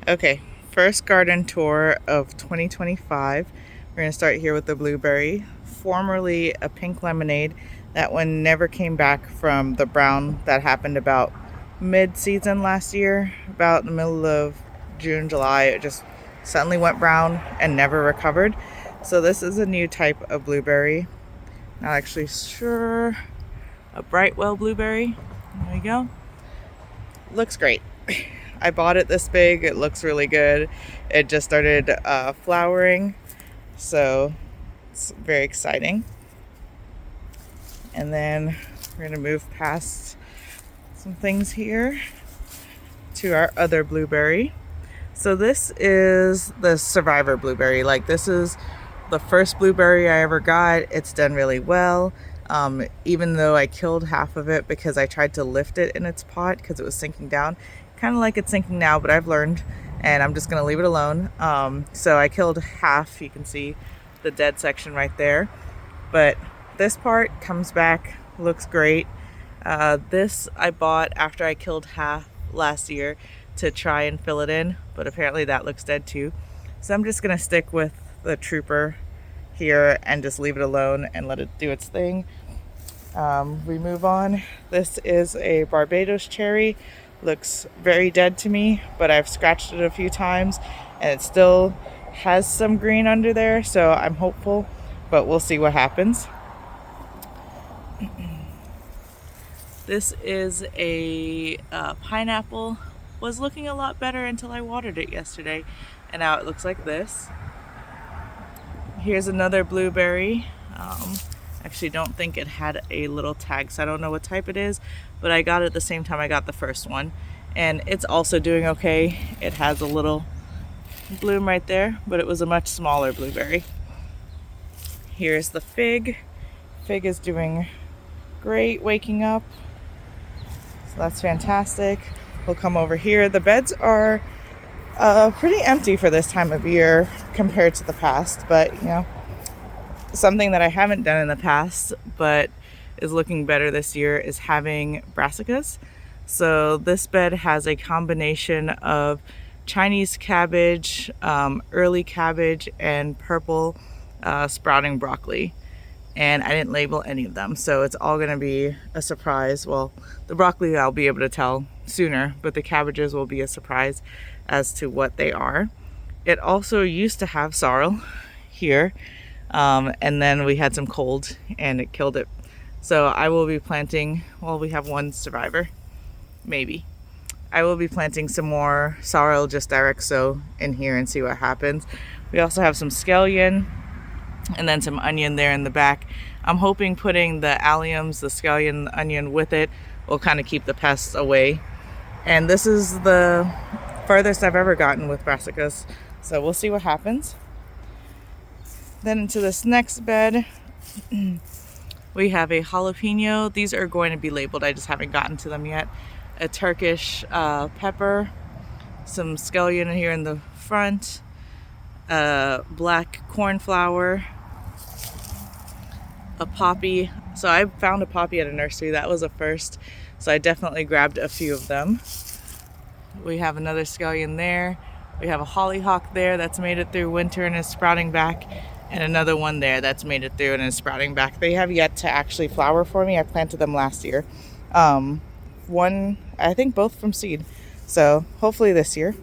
Okay, first garden tour of 2025. We're going to start here with the blueberry, formerly a pink lemonade. That one never came back from the brown that happened about mid-season last year, about the middle of June, July. It just suddenly went brown and never recovered. So this is a new type of blueberry. Not actually sure. A Brightwell blueberry. There you go. Looks great. I bought it this big. It looks really good. It just started flowering, so it's very exciting. And then we're gonna move past some things here to our other blueberry. So this is the Survivor blueberry. Like, this is the first blueberry I ever got. It's done really well. Even though I killed half of it because I tried to lift it in its pot because it was sinking down. Kind of like it's sinking now, but I've learned, and I'm just gonna leave it alone. So I killed half. You can see the dead section right there. But this part comes back, looks great. This I bought after I killed half last year to try and fill it in, but apparently that looks dead too. So I'm just gonna stick with the Trooper here and just leave it alone and let it do its thing. We move on. This is a Barbados cherry. Looks very dead to me, but I've scratched it a few times and it still has some green under there, so I'm hopeful, but we'll see what happens. This is a pineapple. Was looking a lot better until I watered it yesterday, and now it looks like this. Here's another blueberry. Actually don't think it had a little tag, so I don't know what type it is, but I got it at the same time I got the first one, and it's also doing okay. It has a little bloom right there, but it was a much smaller blueberry. Here's the fig. Fig is doing great, waking up, so that's fantastic. We'll come over here. The beds are pretty empty for this time of year compared to the past, but you know, something that I haven't done in the past but is looking better this year is having brassicas. So this bed has a combination of Chinese cabbage, early cabbage, and purple sprouting broccoli. And I didn't label any of them, so it's all gonna be a surprise. Well, the broccoli I'll be able to tell sooner, but the cabbages will be a surprise as to what they are. It also used to have sorrel here, and then we had some cold and it killed it. So I will be planting, well, we have one survivor, maybe. I will be planting some more sorrel just direct sow in here and see what happens. We also have some scallion and then some onion there in the back. I'm hoping putting the alliums, the scallion, the onion with it will kind of keep the pests away. And this is the furthest I've ever gotten with brassicas, so we'll see what happens. Then into this next bed, we have a jalapeno. These are going to be labeled, I just haven't gotten to them yet. A Turkish pepper, some scallion here in the front, black cornflower, a poppy. So I found a poppy at a nursery. That was a first, so I definitely grabbed a few of them. We have another scallion there. We have a hollyhock there that's made it through winter and is sprouting back, and another one there that's made it through and is sprouting back. They have yet to actually flower for me. I planted them last year. One, I think both from seed, so hopefully this year.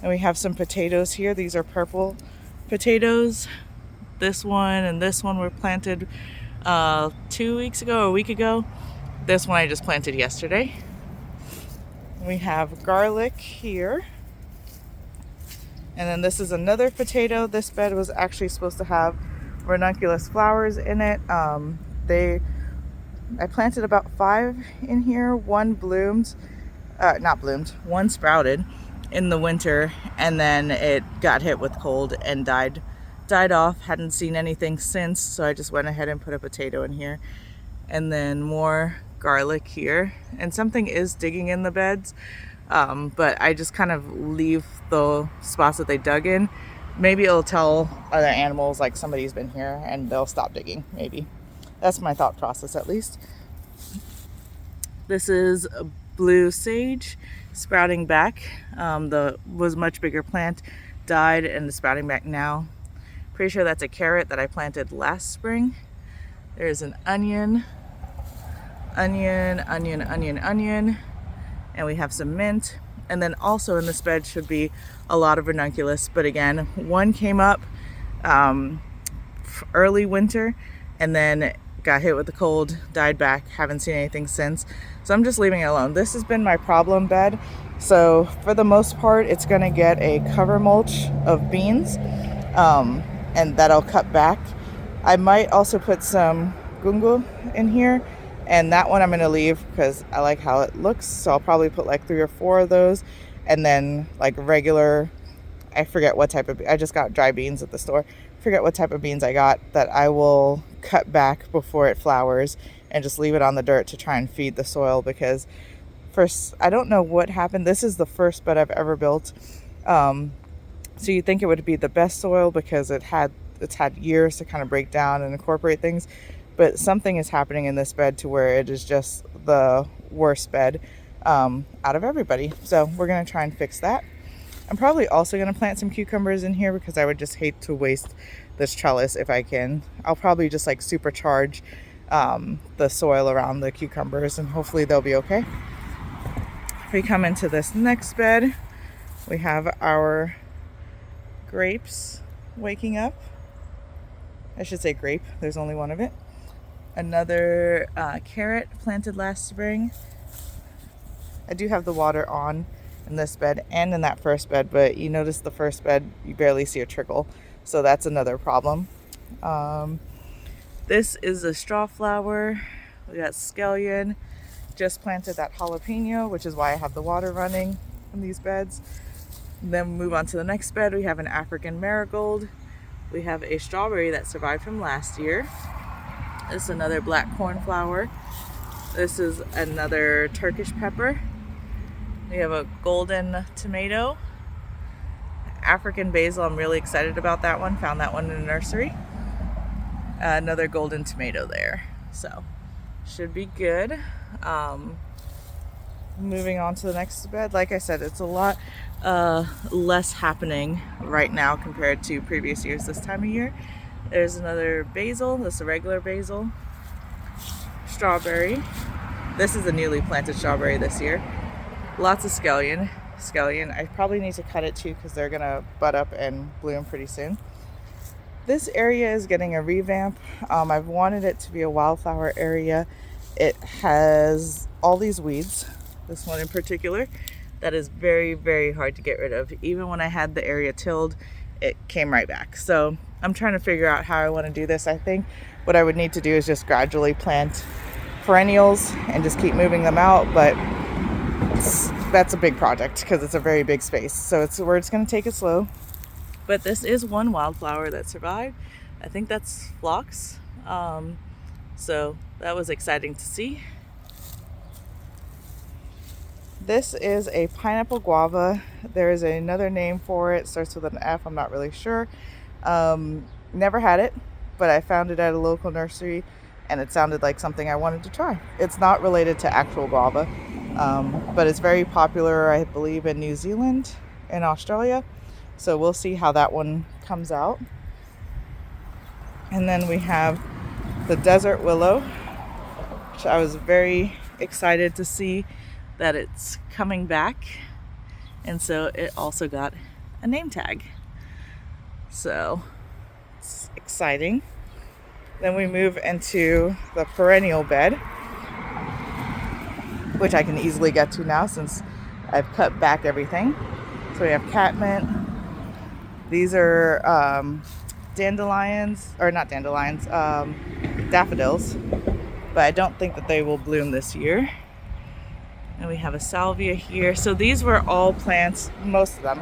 And we have some potatoes here. These are purple potatoes. This one and this one were planted 2 weeks ago or a week ago. This one I just planted yesterday. We have garlic here. And then this is another potato. This bed was actually supposed to have ranunculus flowers in it. I planted about 5 in here. One bloomed, one sprouted in the winter, and then it got hit with cold and died off. Hadn't seen anything since, so I just went ahead and put a potato in here. And then more garlic here, and something is digging in the beds, but I just kind of leave the spots that they dug in. Maybe it'll tell other animals like somebody's been here and they'll stop digging, maybe. That's my thought process, at least. This is blue sage. sprouting back. The was much bigger plant died and is sprouting back now. Pretty sure that's a carrot that I planted last spring. There's an onion, onion, and we have some mint. And then also in this bed should be a lot of ranunculus, but again, one came up early winter and then got hit with the cold, died back, haven't seen anything since. So I'm just leaving it alone. This has been my problem bed. So for the most part, it's gonna get a cover mulch of beans, and that'll cut back. I might also put some gungo in here, and that one I'm gonna leave because I like how it looks. So I'll probably put like 3 or 4 of those, and then like regular, I forget what type of, I just got dry beans at the store. Forget what type of beans I got that I will cut back before it flowers and just leave it on the dirt to try and feed the soil, because first, I don't know what happened. This is the first bed I've ever built. So you think it would be the best soil because it's had years to kind of break down and incorporate things, but something is happening in this bed to where it is just the worst bed out of everybody. So we're gonna try and fix that. I'm probably also gonna plant some cucumbers in here because I would just hate to waste this trellis if I can. I'll probably just like supercharge the soil around the cucumbers and hopefully they'll be okay. If we come into this next bed, we have our grapes waking up. I should say grape, there's only one of it. Another carrot planted last spring. I do have the water on in this bed and in that first bed, but you notice the first bed, you barely see a trickle. So that's another problem. This is a straw flower. We got scallion. Just planted that jalapeno, which is why I have the water running in these beds. And then we move on to the next bed. We have an African marigold. We have a strawberry that survived from last year. This is another black cornflower. This is another Turkish pepper. We have a golden tomato. African basil, I'm really excited about that one. Found that one in a nursery. Another golden tomato there. So, should be good. Moving on to the next bed. Like I said, it's a lot less happening right now compared to previous years this time of year. There's another basil. This is a regular basil. Strawberry. This is a newly planted strawberry this year. Lots of scallion. I probably need to cut it too because they're gonna bud up and bloom pretty soon. This area is getting a revamp. I've wanted it to be a wildflower area. It has all these weeds, this one in particular, that is very, very hard to get rid of. Even when I had the area tilled, it came right back. So I'm trying to figure out how I want to do this. I think what I would need to do is just gradually plant perennials and just keep moving them out, but that's a big project because it's a very big space. So we're just going to take it slow. But this is one wildflower that survived. I think that's phlox. So that was exciting to see. This is a pineapple guava. There is another name for it. Starts with an F. I'm not really sure. Never had it, but I found it at a local nursery and it sounded like something I wanted to try. It's not related to actual guava, but it's very popular, I believe, in New Zealand and Australia. So we'll see how that one comes out. And then we have the desert willow, which I was very excited to see that it's coming back. And so it also got a name tag. So it's exciting. Then we move into the perennial bed, which I can easily get to now since I've cut back everything. So we have catmint. These are dandelions, or not dandelions, daffodils, but I don't think that they will bloom this year. And we have a salvia here. So these were all plants, most of them.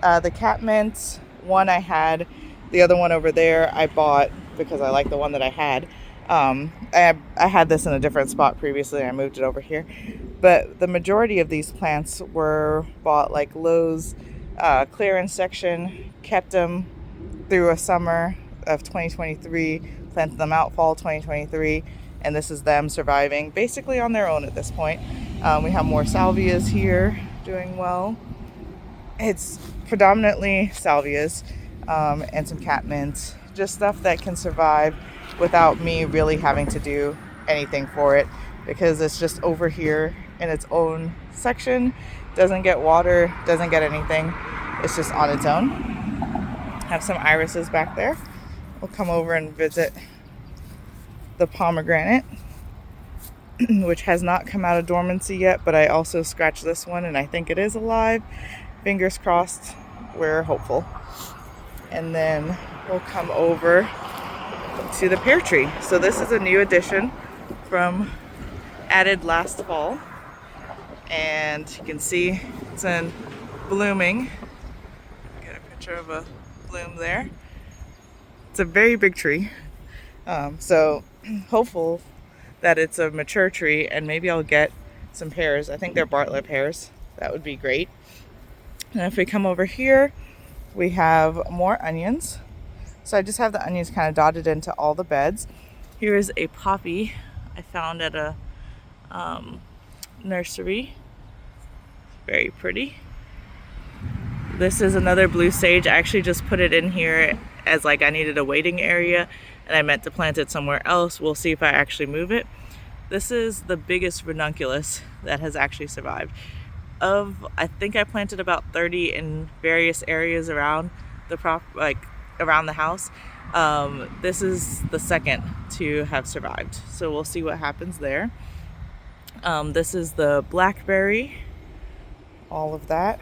The catmint one I had, the other one over there I bought because I like the one that I had. I had this in a different spot previously. I moved it over here. But the majority of these plants were bought like Lowe's clearance section, kept them through a summer of 2023, planted them out fall 2023, and this is them surviving basically on their own at this point. We have more salvias here, doing well. It's predominantly salvias and some catmint, just stuff that can survive without me really having to do anything for it, because it's just over here in its own section, doesn't get water, doesn't get anything, it's just on its own. Have some irises back there. We'll come over and visit the pomegranate, which has not come out of dormancy yet, but I also scratched this one and I think it is alive. Fingers crossed, we're hopeful. And then we'll come over to the pear tree. So this is a new addition from added last fall, and you can see it's in blooming. Get a picture of a bloom there. It's a very big tree, so hopeful that it's a mature tree, and maybe I'll get some pears. I think they're Bartlett pears. That would be great. And if we come over here, we have more onions. So I just have the onions kind of dotted into all the beds. Here is a poppy I found at a nursery. Very pretty. This is another blue sage. I actually just put it in here as like I needed a waiting area, and I meant to plant it somewhere else. We'll see if I actually move it. This is the biggest ranunculus that has actually survived. I think I planted about 30 in various areas around the around the house. This is the second to have survived, so we'll see what happens there. This is the blackberry, all of that.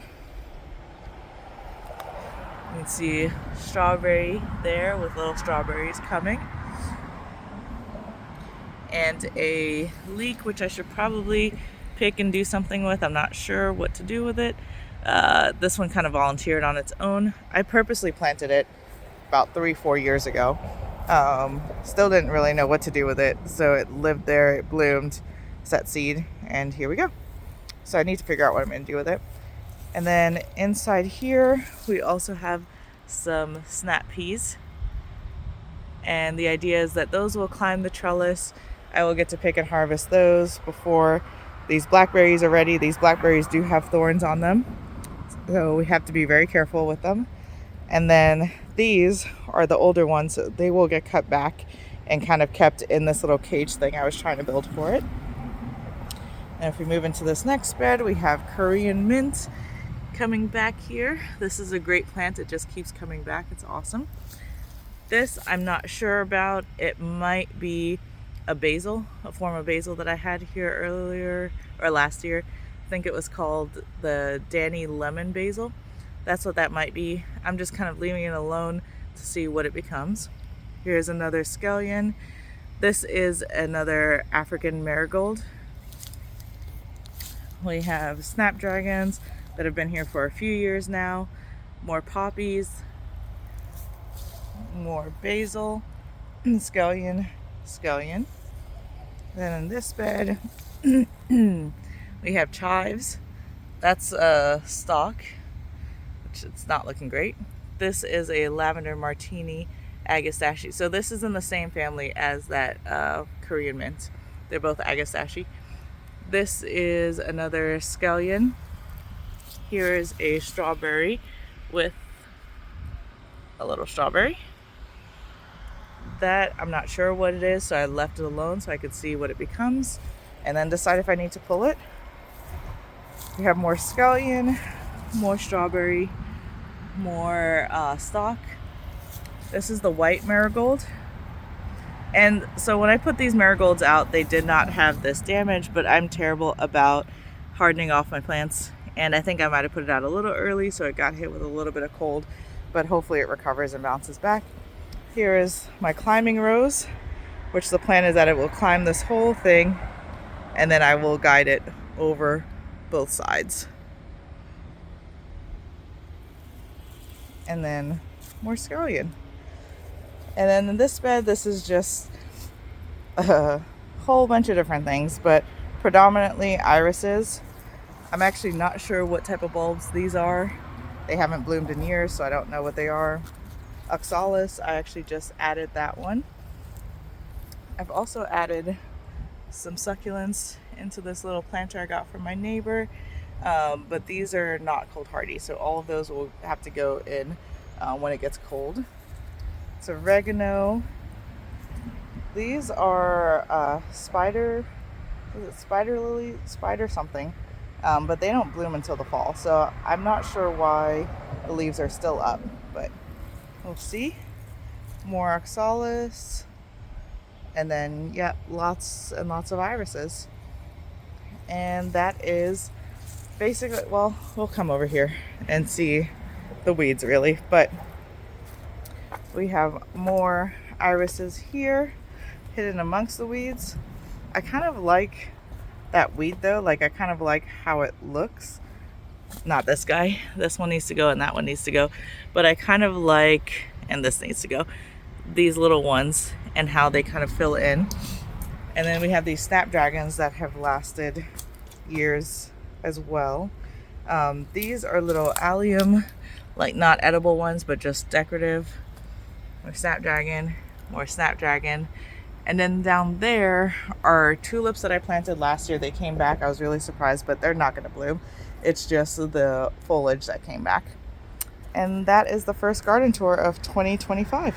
You can see strawberry there with little strawberries coming, and a leek, which I should probably pick and do something with. I'm not sure what to do with it. This one kind of volunteered on its own. I purposely planted it about 3-4 years ago. Still didn't really know what to do with it, so it lived there, it bloomed, set seed, and here we go. So I need to figure out what I'm going to do with it. And then inside here we also have some snap peas, and the idea is that those will climb the trellis. I will get to pick and harvest those before these blackberries are ready. These blackberries do have thorns on them, so we have to be very careful with them. And then these are the older ones, so they will get cut back and kind of kept in this little cage thing I was trying to build for it. And if we move into this next bed, we have Korean mint coming back here. This is a great plant, it just keeps coming back, it's awesome. This I'm not sure about. It might be a basil, a form of basil that I had here earlier or last year. I think it was called the Danny lemon basil. That's what that might be. I'm just kind of leaving it alone to see what it becomes. Here's another scallion. This is another African marigold. We have snapdragons that have been here for a few years now. More poppies, more basil, scallion. Then in this bed we have chives. That's a stalk, which it's not looking great. This is a lavender martini agastache. So this is in the same family as that Korean mint. They're both agastache. This is another scallion. Here is a strawberry with a little strawberry. That I'm not sure what it is, so I left it alone so I could see what it becomes and then decide if I need to pull it. We have more scallion, more strawberry, more stalk. This is the white marigold. And so when I put these marigolds out, they did not have this damage, but I'm terrible about hardening off my plants, and I think I might have put it out a little early, so it got hit with a little bit of cold, but hopefully it recovers and bounces back. Here is my climbing rose, which the plan is that it will climb this whole thing, and then I will guide it over both sides. And then more scallion. And then in this bed, this is just a whole bunch of different things, but predominantly irises. I'm actually not sure what type of bulbs these are. They haven't bloomed in years, so I don't know what they are. Oxalis, I actually just added that one. I've also added some succulents into this little planter I got from my neighbor. But these are not cold hardy, so all of those will have to go in when it gets cold. It's oregano. These are is it spider lily, spider something, but they don't bloom until the fall. So I'm not sure why the leaves are still up, but we'll see. More oxalis, and then yeah, lots and lots of irises. And that is basically, well, we'll come over here and see the weeds really, but we have more irises here hidden amongst the weeds. I kind of like that weed though, like I kind of like how it looks. Not this guy, this one needs to go and that one needs to go, but I kind of like, and this needs to go, these little ones and how they kind of fill in. And then we have these snapdragons that have lasted years as well. These are little allium, like not edible ones, but just decorative. More snapdragon. And then down there are tulips that I planted last year. They came back. I was really surprised, but they're not going to bloom. It's just the foliage that came back. And that is the first garden tour of 2025.